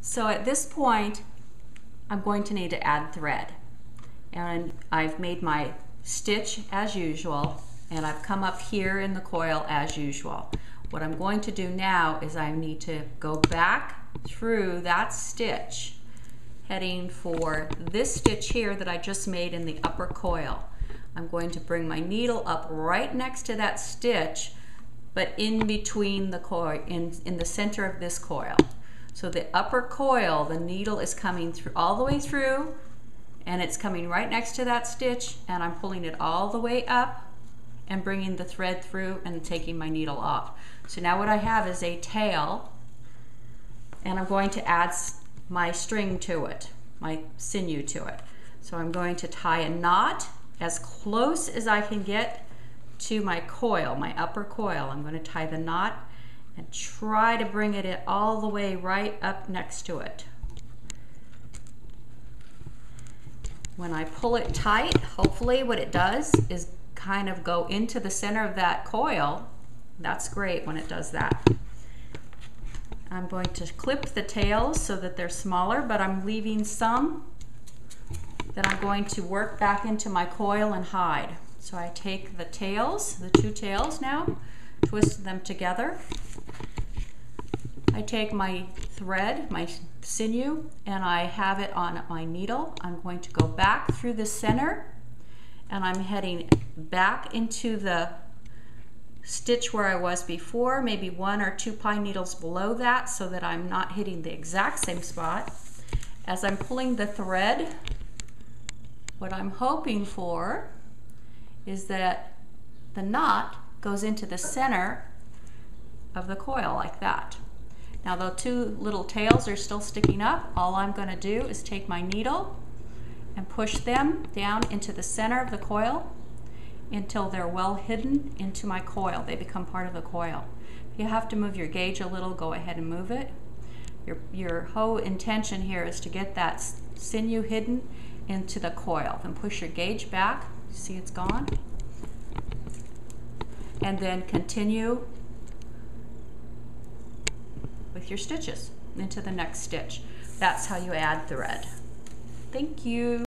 So at this point, I'm going to need to add thread. And I've made my stitch as usual, and I've come up here in the coil as usual. What I'm going to do now is I need to go back through that stitch, heading for this stitch here that I just made in the upper coil. I'm going to bring my needle up right next to that stitch, but in between the coil, in the center of this coil. So the upper coil, the needle is coming through all the way through, and it's coming right next to that stitch, and I'm pulling it all the way up and bringing the thread through and taking my needle off. So now what I have is a tail, and I'm going to add my string to it, my sinew to it. So I'm going to tie a knot as close as I can get to my coil, my upper coil. I'm going to tie the knot and try to bring it all the way right up next to it. When I pull it tight, hopefully what it does is kind of go into the center of that coil. That's great when it does that. I'm going to clip the tails so that they're smaller, but I'm leaving some that I'm going to work back into my coil and hide. So I take the tails, the two tails now, twist them together. I take my thread, my sinew, and I have it on my needle. I'm going to go back through the center, and I'm heading back into the stitch where I was before, maybe 1 or 2 pine needles below that, so that I'm not hitting the exact same spot. As I'm pulling the thread, what I'm hoping for is that the knot goes into the center of the coil like that. Now the two little tails are still sticking up. All I'm going to do is take my needle and push them down into the center of the coil until they're well hidden into my coil. They become part of the coil. If you have to move your gauge a little, go ahead and move it. Your whole intention here is to get that sinew hidden into the coil. Then push your gauge back. See, it's gone. And then continue with your stitches into the next stitch. That's how you add thread. Thank you.